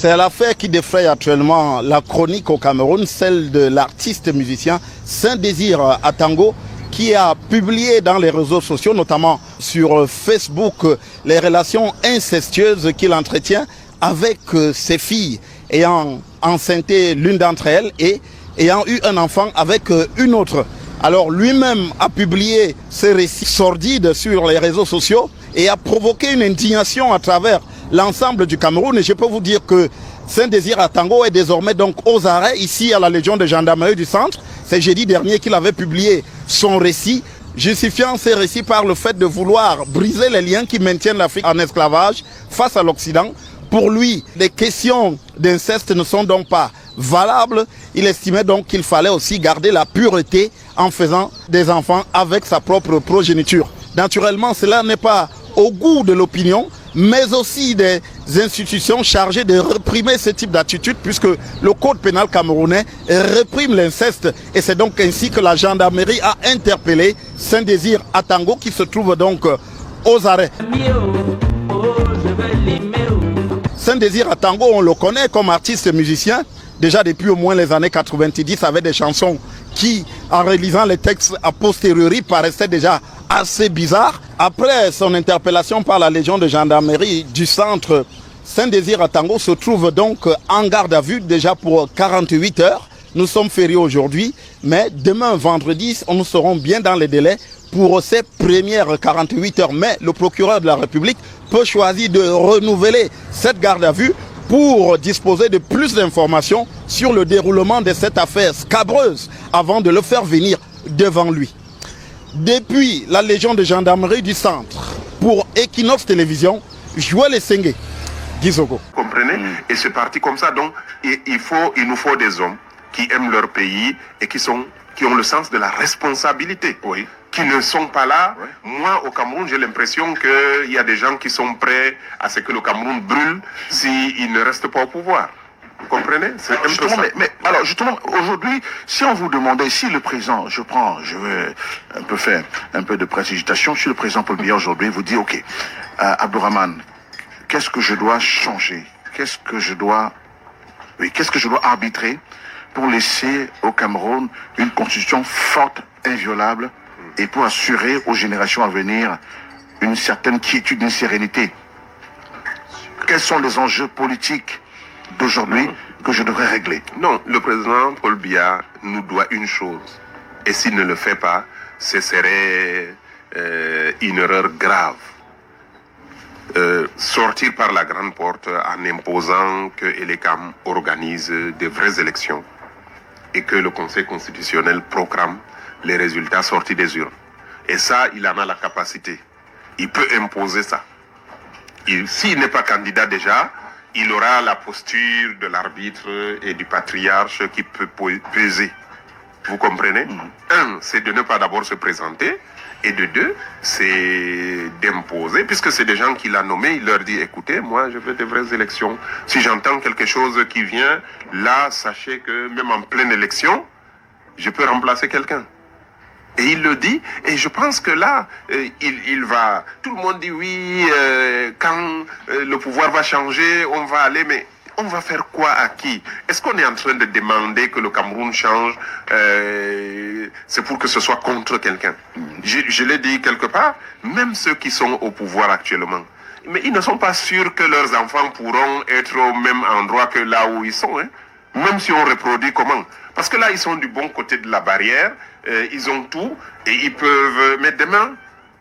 C'est l'affaire qui défraye actuellement la chronique au Cameroun, celle de l'artiste musicien Saint-Désir Atango, qui a publié dans les réseaux sociaux, notamment sur Facebook, les relations incestueuses qu'il entretient avec ses filles, ayant enceinté l'une d'entre elles et ayant eu un enfant avec une autre. Alors lui-même a publié ces récits sordides sur les réseaux sociaux et a provoqué une indignation à travers l'ensemble du Cameroun. Et je peux vous dire que Saint-Désir Atango est désormais donc aux arrêts ici à la Légion de gendarmerie du centre. C'est jeudi dernier qu'il avait publié son récit, justifiant ces récits par le fait de vouloir briser les liens qui maintiennent l'Afrique en esclavage face à l'Occident. Pour lui, les questions d'inceste ne sont donc pas valables. Il estimait donc qu'il fallait aussi garder la pureté en faisant des enfants avec sa propre progéniture. Naturellement, cela n'est pas au goût de l'opinion, mais aussi des institutions chargées de réprimer ce type d'attitude, puisque le code pénal camerounais réprime l'inceste. Et c'est donc ainsi que la gendarmerie a interpellé Saint-Désir Atango, qui se trouve donc aux arrêts. Saint-Désir Atango, on le connaît comme artiste musicien, déjà depuis au moins les années 90, avec des chansons qui, en réalisant les textes a posteriori, paraissaient déjà assez bizarres. Après son interpellation par la Légion de gendarmerie du centre, Saint-Désir Atango se trouve donc en garde à vue déjà pour 48 heures. Nous sommes fériés aujourd'hui, mais demain vendredi, nous serons bien dans les délais pour ces premières 48 heures. Mais le procureur de la République peut choisir de renouveler cette garde à vue pour disposer de plus d'informations sur le déroulement de cette affaire scabreuse avant de le faire venir devant lui. Depuis la Légion de gendarmerie du centre, pour Equinox Télévision, Joël Essengue, Gizogo. Comprenez? Et c'est parti comme ça. Donc, il nous faut des hommes qui aiment leur pays et qui ont le sens de la responsabilité. Oui. Qui ne sont pas là. Oui. Moi, au Cameroun, j'ai l'impression qu'il y a des gens qui sont prêts à ce que le Cameroun brûle s'il ne reste pas au pouvoir. Vous comprenez? C'est un peu ça. Mais alors, justement, aujourd'hui, si on vous demandait, si le président, je veux un peu faire un peu de précipitation, si le président Paul Biya aujourd'hui vous dit, ok, Abdourahmane, qu'est-ce que je dois changer? Qu'est-ce que je dois arbitrer pour laisser au Cameroun une constitution forte, inviolable, et pour assurer aux générations à venir une certaine quiétude, une sérénité? Quels sont les enjeux politiques d'aujourd'hui que je devrais régler? Non, le président Paul Biya nous doit une chose. Et s'il ne le fait pas, ce serait une erreur grave. Sortir par la grande porte en imposant que Elekam organise de vraies élections et que le Conseil constitutionnel proclame les résultats sortis des urnes. Et ça, il en a la capacité. Il peut imposer ça. S'il n'est pas candidat déjà, il aura la posture de l'arbitre et du patriarche qui peut peser. Vous comprenez? Un, c'est de ne pas d'abord se présenter. Et de deux, c'est d'imposer, puisque c'est des gens qu'il a nommés, il leur dit, écoutez, moi je veux de vraies élections. Si j'entends quelque chose qui vient, là, sachez que même en pleine élection, je peux remplacer quelqu'un. Et il le dit, et je pense que là, il va... Tout le monde dit oui, quand le pouvoir va changer, on va aller, mais on va faire quoi à qui? Est-ce qu'on est en train de demander que le Cameroun change? C'est pour que ce soit contre quelqu'un. Je l'ai dit quelque part, même ceux qui sont au pouvoir actuellement, mais ils ne sont pas sûrs que leurs enfants pourront être au même endroit que là où ils sont, hein? Même si on reproduit comment? Parce que là, ils sont du bon côté de la barrière, ils ont tout, et ils peuvent... Mais demain,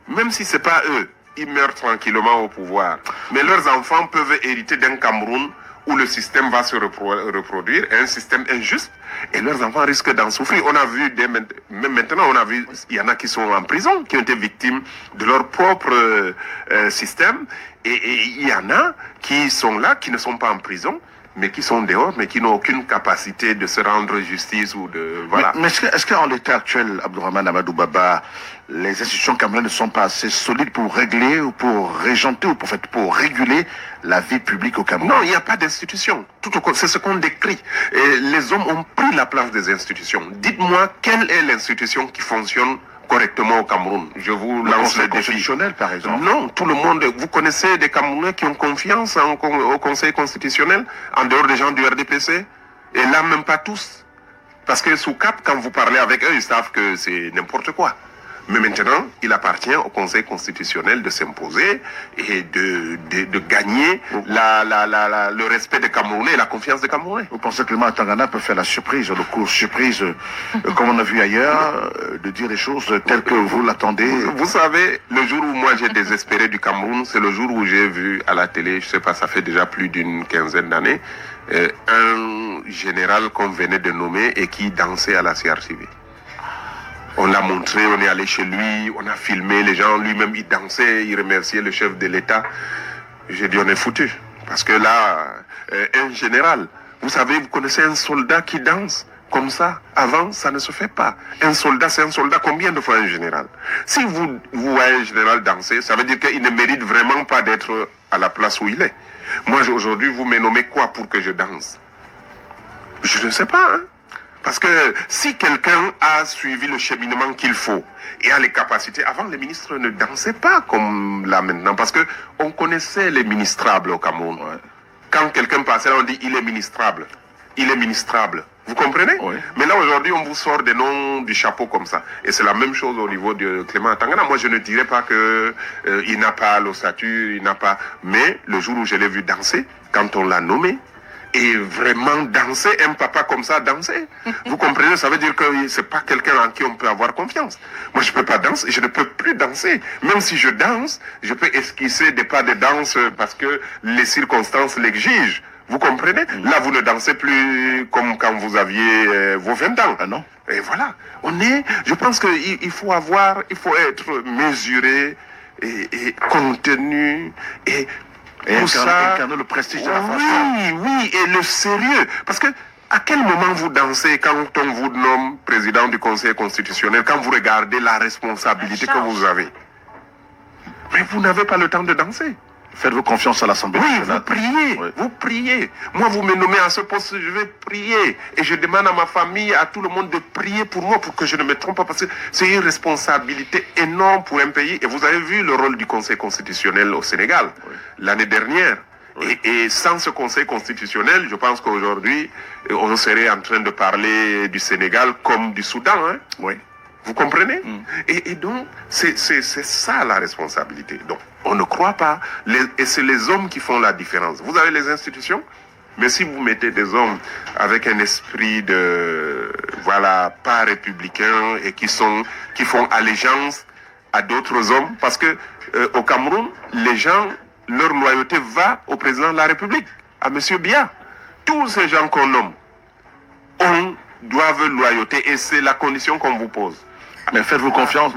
même si ce n'est pas eux, ils meurent tranquillement au pouvoir. Mais leurs enfants peuvent hériter d'un Cameroun où le système va se reproduire, un système injuste, et leurs enfants risquent d'en souffrir. On a vu, même maintenant, on a vu, il y en a qui sont en prison, qui ont été victimes de leur propre système, et il y en a qui sont là, qui ne sont pas en prison, mais qui sont dehors, mais qui n'ont aucune capacité de se rendre justice ou de... Voilà. Mais est-ce qu'en l'état actuel, Abdourahmane Amadou Baba, les institutions camerounaises ne sont pas assez solides pour régler ou pour régenter ou pour réguler la vie publique au Cameroun? Non, il n'y a pas d'institution. C'est ce qu'on décrit. Et les hommes ont pris la place des institutions. Dites-moi, quelle est l'institution qui fonctionne correctement au Cameroun. Je vous Le lance Conseil le défi. constitutionnel, par exemple. Non, tout le monde. Vous connaissez des Camerounais qui ont confiance au Conseil constitutionnel, en dehors des gens du RDPC? Et là, même pas tous. Parce que sous cap, quand vous parlez avec eux, ils savent que c'est n'importe quoi. Mais maintenant, il appartient au Conseil constitutionnel de s'imposer et de gagner le respect des Camerounais et la confiance des Camerounais. Vous pensez que Clément Atangana peut faire la surprise, le coup surprise, comme on a vu ailleurs, de dire les choses telles que vous l'attendez? Vous savez, le jour où moi j'ai désespéré du Cameroun, c'est le jour où j'ai vu à la télé, je sais pas, ça fait déjà plus d'une quinzaine d'années, un général qu'on venait de nommer et qui dansait à la CRTV. On l'a montré, on est allé chez lui, on a filmé les gens, lui-même il dansait, il remerciait le chef de l'État. J'ai dit on est foutu. Parce que là, un général, vous savez, vous connaissez un soldat qui danse comme ça. Avant, ça ne se fait pas. Un soldat, c'est un soldat. Combien de fois un général? Si vous voyez un général danser, ça veut dire qu'il ne mérite vraiment pas d'être à la place où il est. Moi, aujourd'hui, vous me nommez quoi pour que je danse? Je ne sais pas, hein. Parce que si quelqu'un a suivi le cheminement qu'il faut et a les capacités, avant les ministres ne dansaient pas comme là maintenant, parce que on connaissait les ministrables au Cameroun. Ouais. Quand quelqu'un passait là, on dit il est ministrable, il est ministrable. Vous comprenez? Oui. Mais là aujourd'hui, on vous sort des noms du chapeau comme ça. Et c'est la même chose au niveau de Clément Atangana. Moi, je ne dirais pas que il n'a pas l'ossature, il n'a pas. Mais le jour où je l'ai vu danser, quand on l'a nommé, et vraiment danser, un papa comme ça danser. Vous comprenez, ça veut dire que c'est pas quelqu'un en qui on peut avoir confiance. Moi, je peux pas danser, je ne peux plus danser. Même si je danse, je peux esquisser des pas de danse parce que les circonstances l'exigent. Vous comprenez? Là, vous ne dansez plus comme quand vous aviez vos 20 ans. Ah non. Et voilà. Je pense qu'il faut être mesuré et contenu et tout ça, le prestige de la France. Oui, et le sérieux. Parce que, à quel moment vous dansez quand on vous nomme président du Conseil constitutionnel, quand vous regardez la responsabilité que vous avez? Mais vous n'avez pas le temps de danser. Faites-vous confiance à l'Assemblée nationale. Vous priez. Moi, vous me nommez à ce poste, je vais prier. Et je demande à ma famille, à tout le monde de prier pour moi, pour que je ne me trompe pas, parce que c'est une responsabilité énorme pour un pays. Et vous avez vu le rôle du Conseil constitutionnel au Sénégal, l'année dernière. Et sans ce Conseil constitutionnel, je pense qu'aujourd'hui, on serait en train de parler du Sénégal comme du Soudan. Hein? Oui. Vous comprenez? Et donc, c'est ça la responsabilité. Donc, on ne croit pas. Et c'est les hommes qui font la différence. Vous avez les institutions, mais si vous mettez des hommes avec un esprit pas républicain et qui font allégeance à d'autres hommes, parce que au Cameroun, les gens, leur loyauté va au président de la République, à M. Biya. Tous ces gens qu'on nomme, doivent loyauté et c'est la condition qu'on vous pose. Mais faites-vous confiance?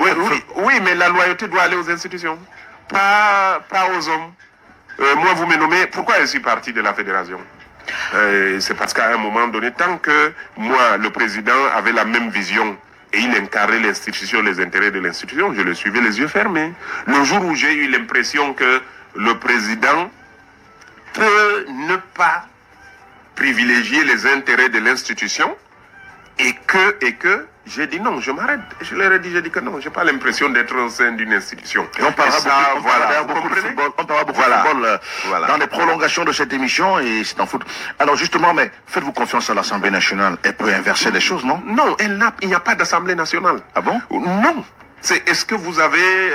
Oui, mais la loyauté doit aller aux institutions, pas aux hommes. Moi, vous me nommez, pourquoi je suis parti de la fédération? C'est parce qu'à un moment donné, tant que moi, le président, avait la même vision et il incarnait l'institution, les intérêts de l'institution, je le suivais les yeux fermés. Le jour où j'ai eu l'impression que le président peut ne pas privilégier les intérêts de l'institution, et que j'ai dit non, je m'arrête. Je leur ai dit, que non, j'ai pas l'impression d'être au sein d'une institution. Et on parlera beaucoup de football. On parlera beaucoup de football dans les prolongations de cette émission et c'est en foot. Alors justement, mais faites-vous confiance à l'Assemblée nationale. Elle peut inverser les choses, non? Non, il n'y a pas d'Assemblée nationale. Ah bon? Non. Est-ce que vous avez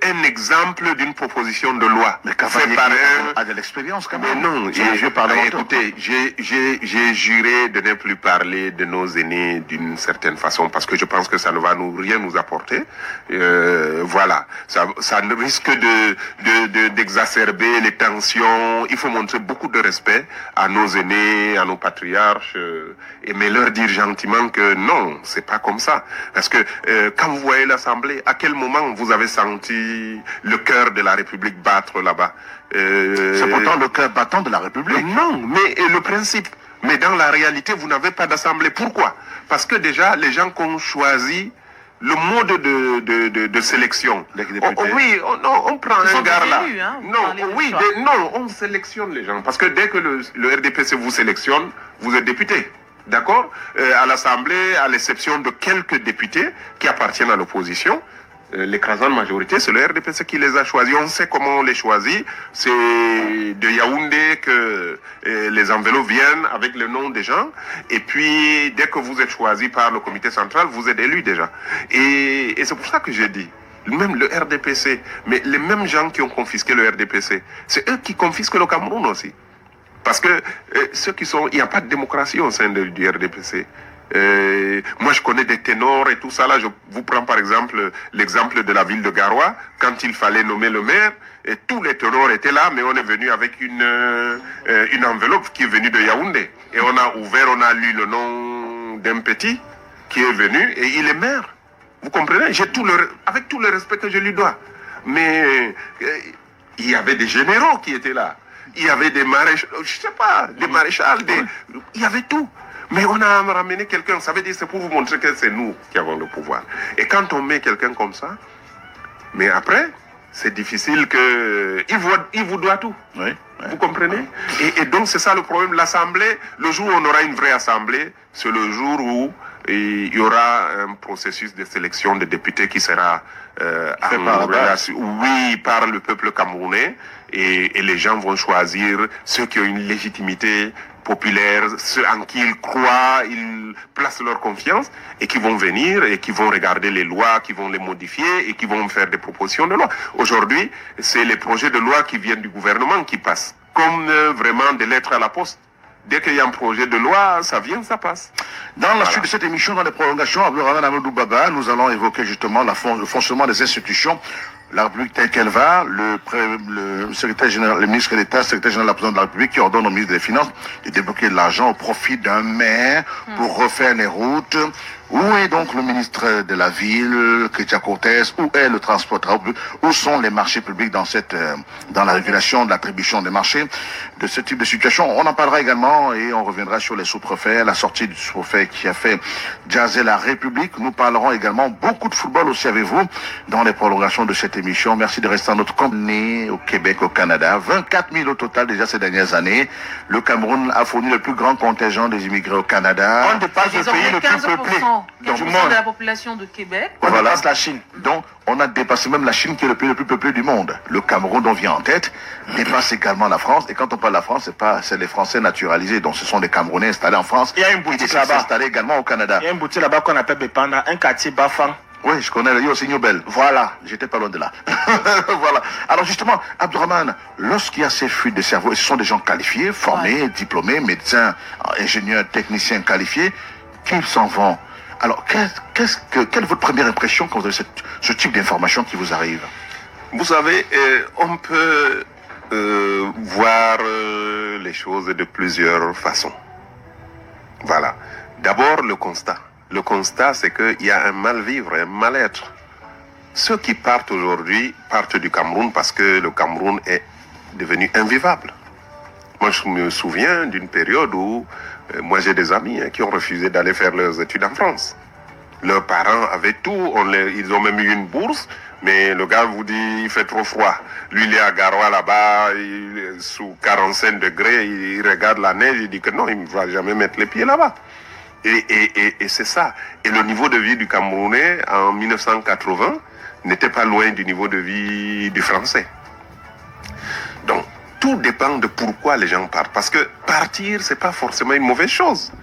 un exemple d'une proposition de loi? Mais Cavalier a de l'expérience quand même. Mais non, écoutez, j'ai juré de ne plus parler de nos aînés d'une certaine façon parce que je pense que ça ne va rien nous apporter. Voilà, ça ne risque d'exacerber les tensions. Il faut montrer beaucoup de respect à nos aînés, à nos patriarches, mais leur dire gentiment que non, c'est pas comme ça. Parce que quand vous voyez l'Assemblée, à quel moment vous avez senti le cœur de la République battre là-bas? C'est pourtant le cœur battant de la République. Non, mais le principe. Mais dans la réalité, vous n'avez pas d'Assemblée. Pourquoi? Parce que déjà, les gens qui ont choisi le mode de sélection. On prend un gars là. Hein, on sélectionne les gens. Parce que dès que le RDPC vous sélectionne, vous êtes député. D'accord? À l'Assemblée, à l'exception de quelques députés qui appartiennent à l'opposition, l'écrasante majorité, c'est le RDPC qui les a choisis. On sait comment on les choisit. C'est de Yaoundé que les enveloppes viennent avec le nom des gens. Et puis, dès que vous êtes choisi par le comité central, vous êtes élu déjà. Et c'est pour ça que j'ai dit, même le RDPC, mais les mêmes gens qui ont confisqué le RDPC, c'est eux qui confisquent le Cameroun aussi. Parce que il n'y a pas de démocratie au sein du RDPC. Moi, je connais des ténors et tout ça. Là, je vous prends par exemple l'exemple de la ville de Garoua. Quand il fallait nommer le maire, et tous les ténors étaient là, mais on est venu avec une enveloppe qui est venue de Yaoundé. Et on a ouvert, on a lu le nom d'un petit qui est venu et il est maire. Vous comprenez? Avec tout le respect que je lui dois. Mais il y avait des généraux qui étaient là. Il y avait des maréchals, je sais pas, des maréchals, il y avait tout. Mais on a ramené quelqu'un, ça veut dire c'est pour vous montrer que c'est nous qui avons le pouvoir. Et quand on met quelqu'un comme ça, mais après, c'est difficile que... Il vous doit tout. Oui, oui. Vous comprenez? Et donc c'est ça le problème. L'Assemblée, le jour où on aura une vraie Assemblée, c'est le jour où il y aura un processus de sélection de députés qui sera par le peuple camerounais. Et les gens vont choisir ceux qui ont une légitimité populaire, ceux en qui ils croient, ils placent leur confiance et qui vont venir et qui vont regarder les lois, qui vont les modifier et qui vont faire des propositions de loi. Aujourd'hui, c'est les projets de loi qui viennent du gouvernement qui passent, comme vraiment des lettres à la poste. Dès qu'il y a un projet de loi, ça vient, ça passe. Dans la suite de cette émission, dans les prolongations, Abdourahmane Amadou Baba, nous allons évoquer justement le fonctionnement des institutions, la République telle qu'elle va, le secrétaire général, le ministre d'État, le secrétaire général de la présidence de la République qui ordonne au ministre des Finances de débloquer de l'argent au profit d'un maire pour refaire les routes. Où est donc le ministre de la Ville, Ketia Cortés? Où est le transport? Où sont les marchés publics dans la régulation de l'attribution des marchés? De ce type de situation, on en parlera également et on reviendra sur les sous-préfets, la sortie du sous-préfet qui a fait jaser la République. Nous parlerons également beaucoup de football aussi avec vous dans les prolongations de cette émission. Merci de rester en notre compagnie au Québec, au Canada. 24 000 au total déjà ces dernières années. Le Cameroun a fourni le plus grand contingent des immigrés au Canada. On dépasse le pays le plus peuplé. 15% de la population de Québec. On dépasse la Chine. Donc, on a dépassé même la Chine qui est le pays le plus peuplé du monde. Le Cameroun, dont vient en tête, dépasse également la France. Et quand on parle de la France, c'est les Français naturalisés. Donc, ce sont des Camerounais installés en France. Il y a une boutique là-bas. Installés également au Canada. Il y a une boutique là-bas qu'on appelle Bepanda, un quartier Bafang. Oui, je connais, il y a aussi Nobel. Voilà, j'étais pas loin de là. Voilà. Alors justement, Abdourahmane, lorsqu'il y a ces fuites de cerveau, et ce sont des gens qualifiés, formés, diplômés, médecins, ingénieurs, techniciens qualifiés, qu'ils s'en vont. Alors, quelle est votre première impression quand vous avez ce type d'information qui vous arrive? Vous savez, on peut voir les choses de plusieurs façons. Voilà. D'abord, le constat. Le constat, c'est qu'il y a un mal-vivre, un mal-être. Ceux qui partent aujourd'hui partent du Cameroun parce que le Cameroun est devenu invivable. Moi, je me souviens d'une période où moi, j'ai des amis qui ont refusé d'aller faire leurs études en France. Leurs parents avaient tout, ils ont même eu une bourse, mais le gars vous dit il fait trop froid. Lui, il est à Garoua là-bas, sous 45 degrés, il regarde la neige, il dit que non, il ne va jamais mettre les pieds là-bas. Et c'est ça. Et le niveau de vie du Camerounais en 1980 n'était pas loin du niveau de vie du Français. Donc, tout dépend de pourquoi les gens partent. Parce que partir, c'est pas forcément une mauvaise chose.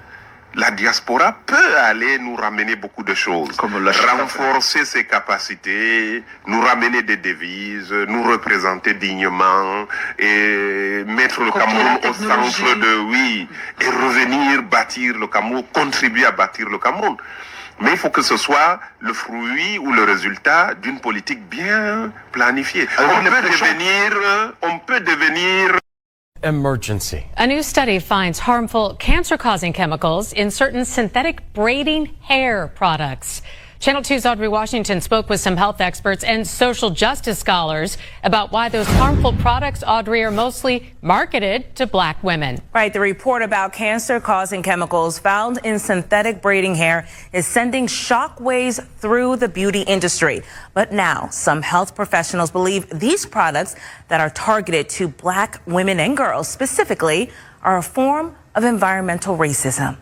La diaspora peut aller nous ramener beaucoup de choses. Comme renforcer ses capacités, nous ramener des devises, nous représenter dignement et mettre le Cameroun au centre et revenir bâtir le Cameroun, contribuer à bâtir le Cameroun. Mais il faut que ce soit le fruit ou le résultat d'une politique bien planifiée. On peut devenir emergency. A new study finds harmful cancer-causing chemicals in certain synthetic braiding hair products. Channel 2's Audrey Washington spoke with some health experts and social justice scholars about why those harmful products, Audrey, are mostly marketed to black women. Right. The report about cancer-causing chemicals found in synthetic braiding hair is sending shockwaves through the beauty industry. But now, some health professionals believe these products that are targeted to black women and girls specifically are a form of environmental racism.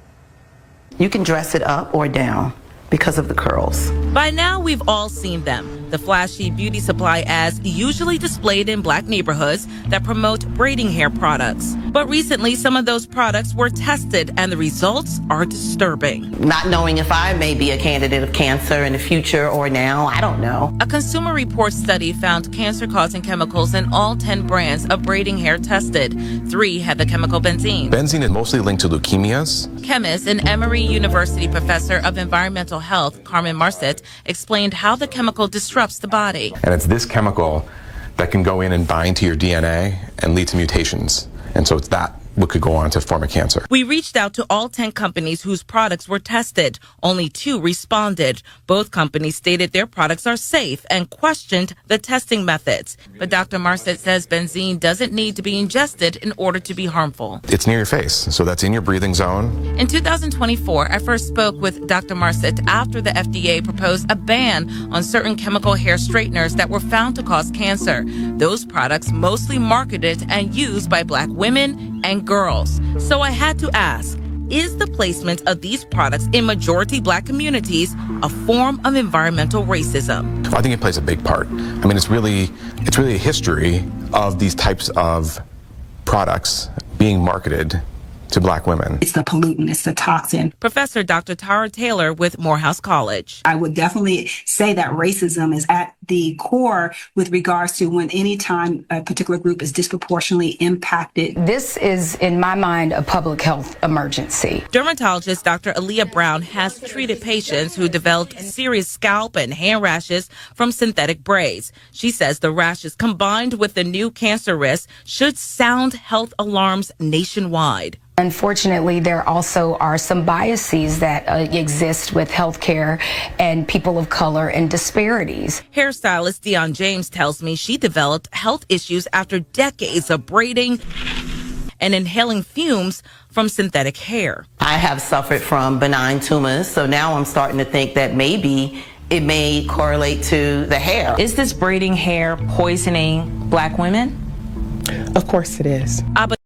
You can dress it up or down because of the curls. By now, we've all seen them. The flashy beauty supply ads usually displayed in black neighborhoods that promote braiding hair products. But recently, some of those products were tested and the results are disturbing. Not knowing if I may be a candidate of cancer in the future or now, I don't know. A Consumer Reports study found cancer-causing chemicals in all 10 brands of braiding hair tested. 3 had the chemical benzene. Benzene is mostly linked to leukemias. Chemist and Emory University professor of environmental health, Carmen Marcet, explained how the chemical disrupts the body. And it's this chemical that can go in and bind to your DNA and lead to mutations. And so it's that what could go on to form a cancer. We reached out to all 10 companies whose products were tested. Only 2 responded. Both companies stated their products are safe and questioned the testing methods. But Dr. Marcet says benzene doesn't need to be ingested in order to be harmful. It's near your face, so that's in your breathing zone. In 2024, I first spoke with Dr. Marcet after the FDA proposed a ban on certain chemical hair straighteners that were found to cause cancer. Those products mostly marketed and used by black women and girls. So I had to ask, is the placement of these products in majority black communities a form of environmental racism? I think it plays a big part. I mean, it's really a history of these types of products being marketed to black women. It's the pollutant, it's the toxin. Professor Dr. Tara Taylor with Morehouse College. I would definitely say that racism is at the core with regards to when any time a particular group is disproportionately impacted. This is, in my mind, a public health emergency. Dermatologist Dr. Aaliyah Brown has treated patients who developed serious scalp and hand rashes from synthetic braids. She says the rashes combined with the new cancer risk should sound health alarms nationwide. Unfortunately, there also are some biases that exist with healthcare and people of color and disparities. Hairstylist Dion James tells me she developed health issues after decades of braiding and inhaling fumes from synthetic hair. I have suffered from benign tumors, so now I'm starting to think that maybe it may correlate to the hair. Is this braiding hair poisoning black women? Of course it is.